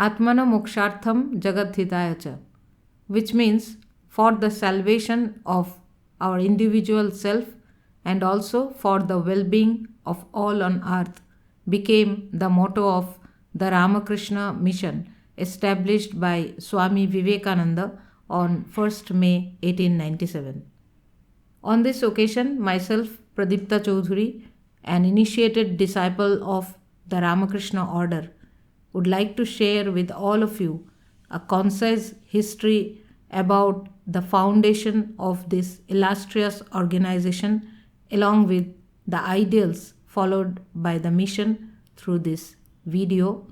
atmano mokshartham jagat hitaya, which means for the salvation of our individual self and also for the well-being of all on earth, became the motto of the Ramakrishna Mission established by Swami Vivekananda on 1st May 1897. On this occasion, myself, Pradipta Chaudhuri, an initiated disciple of the Ramakrishna Order, would like to share with all of you a concise history about the foundation of this illustrious organization along with the ideals followed by the mission through this video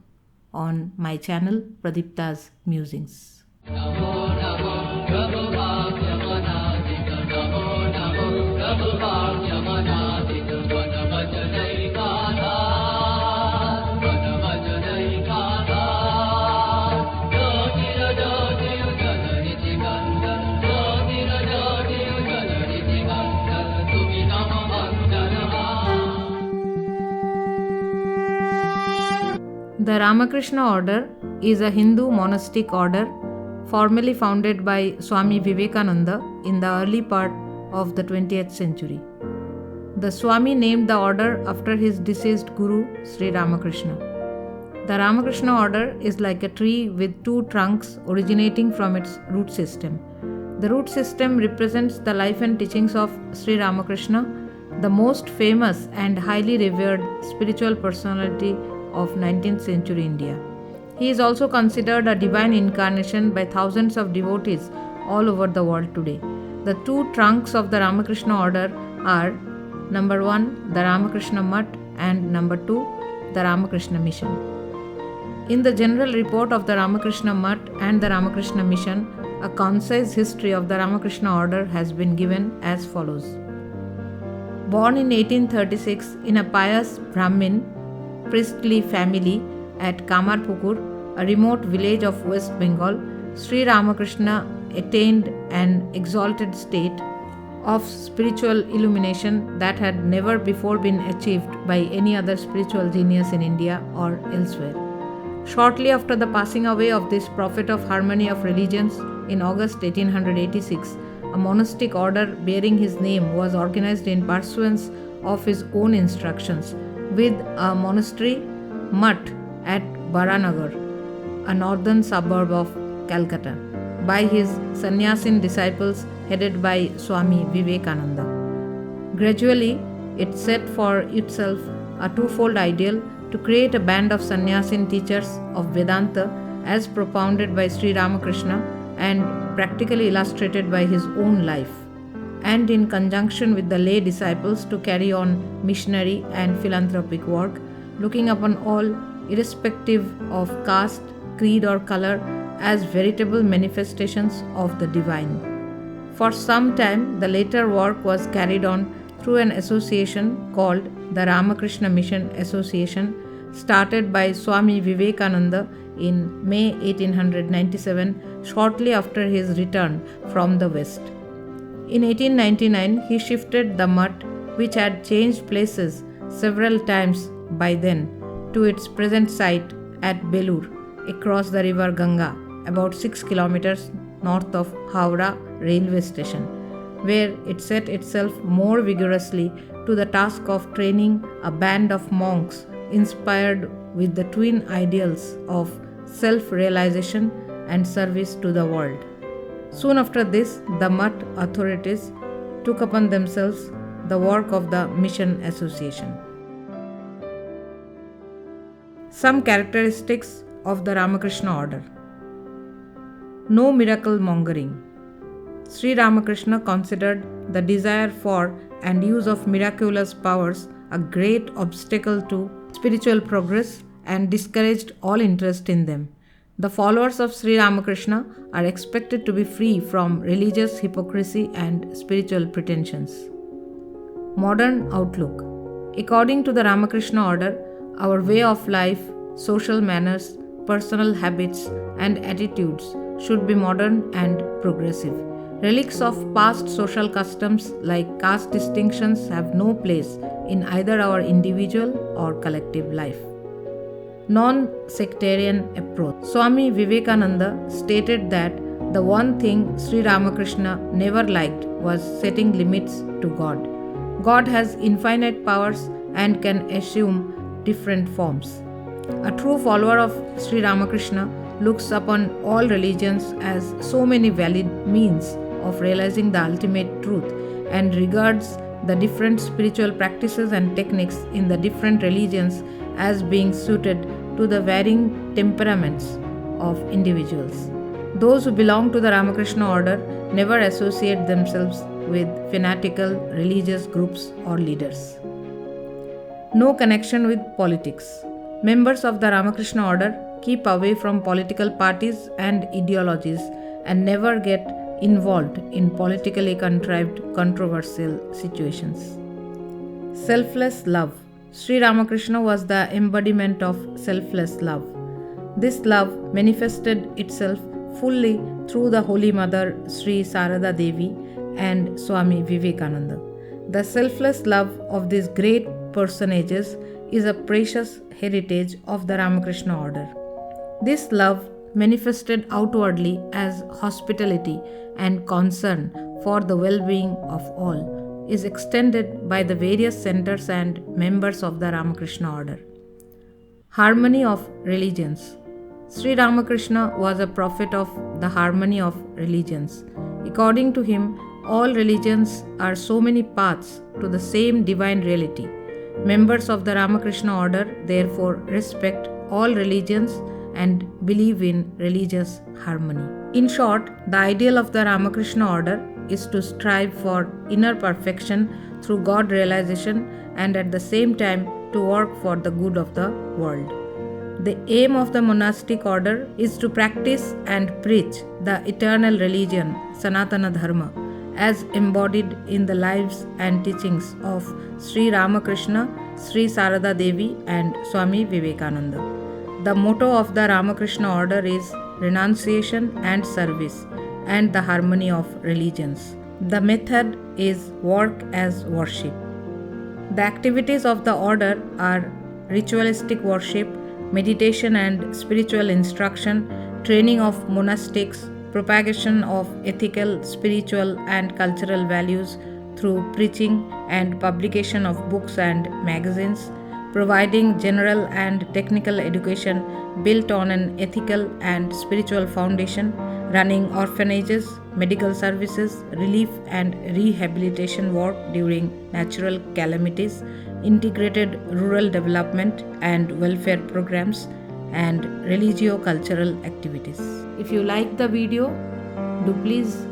on my channel Pradipta's Musings. The Ramakrishna Order is a Hindu monastic order formally founded by Swami Vivekananda in the early part of the 20th century. The Swami named the order after his deceased guru, Sri Ramakrishna. The Ramakrishna Order is like a tree with two trunks originating from its root system. The root system represents the life and teachings of Sri Ramakrishna, the most famous and highly revered spiritual personality of 19th century India. He is also considered a divine incarnation by thousands of devotees all over the world today. The two trunks of the Ramakrishna Order are number 1, the Ramakrishna Math, and number 2, the Ramakrishna Mission. In the general report of the Ramakrishna Math and the Ramakrishna Mission, a concise history of the Ramakrishna Order has been given as follows. Born in 1836 in a pious Brahmin priestly family at Kamarpukur, a remote village of West Bengal, Sri Ramakrishna attained an exalted state of spiritual illumination that had never before been achieved by any other spiritual genius in India or elsewhere. Shortly after the passing away of this prophet of harmony of religions in August 1886, a monastic order bearing his name was organized in pursuance of his own instructions, with a monastery Math at Baranagar, a northern suburb of Calcutta, by his sannyasin disciples headed by Swami Vivekananda. Gradually, it set for itself a twofold ideal to create a band of sannyasin teachers of Vedanta as propounded by Sri Ramakrishna and practically illustrated by his own life, and in conjunction with the lay disciples to carry on missionary and philanthropic work, looking upon all, irrespective of caste, creed or color, as veritable manifestations of the divine. For some time, the later work was carried on through an association called the Ramakrishna Mission Association, started by Swami Vivekananda in May 1897, shortly after his return from the West. In 1899, he shifted the Math, which had changed places several times by then, to its present site at Belur, across the river Ganga, about 6 kilometers north of Howrah railway station, where it set itself more vigorously to the task of training a band of monks inspired with the twin ideals of self-realization and service to the world. Soon after this, the Math authorities took upon themselves the work of the Mission Association. Some characteristics of the Ramakrishna Order. No miracle mongering. Sri Ramakrishna considered the desire for and use of miraculous powers a great obstacle to spiritual progress and discouraged all interest in them. The followers of Sri Ramakrishna are expected to be free from religious hypocrisy and spiritual pretensions. Modern outlook. According to the Ramakrishna Order, our way of life, social manners, personal habits, and attitudes should be modern and progressive. Relics of past social customs like caste distinctions have no place in either our individual or collective life. non-sectarian approach. Swami Vivekananda stated that the one thing Sri Ramakrishna never liked was setting limits to God. God has infinite powers and can assume different forms. A true follower of Sri Ramakrishna looks upon all religions as so many valid means of realizing the ultimate truth and regards the different spiritual practices and techniques in the different religions as being suited to the varying temperaments of individuals. Those who belong to the Ramakrishna Order never associate themselves with fanatical religious groups or leaders. No connection with politics. Members of the Ramakrishna Order keep away from political parties and ideologies and never get involved in politically contrived controversial situations. Selfless love. Sri Ramakrishna was the embodiment of selfless love. This love manifested itself fully through the Holy Mother Sri Sarada Devi and Swami Vivekananda. The selfless love of these great personages is a precious heritage of the Ramakrishna Order. This love, manifested outwardly as hospitality and concern for the well-being of all, is extended by the various centers and members of the Ramakrishna Order. Harmony of religions. Sri Ramakrishna was a prophet of the harmony of religions. According to him, all religions are so many paths to the same divine reality. Members of the Ramakrishna Order therefore respect all religions and believe in religious harmony. In short, the ideal of the Ramakrishna Order is to strive for inner perfection through God realization and at the same time to work for the good of the world. The aim of the monastic order is to practice and preach the eternal religion, Sanatana Dharma, as embodied in the lives and teachings of Sri Ramakrishna, Sri Sarada Devi and Swami Vivekananda. The motto of the Ramakrishna Order is renunciation and service and the harmony of religions. The method is work as worship. The activities of the order are ritualistic worship, meditation and spiritual instruction, training of monastics, propagation of ethical, spiritual and cultural values through preaching and publication of books and magazines, providing general and technical education built on an ethical and spiritual foundation, running orphanages, medical services, relief and rehabilitation work during natural calamities, integrated rural development and welfare programs, and religio-cultural activities. If you like the video, do please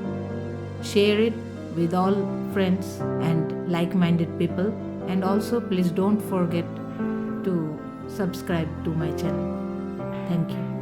share it with all friends and like-minded people, and also please don't forget to subscribe to my channel. Thank you.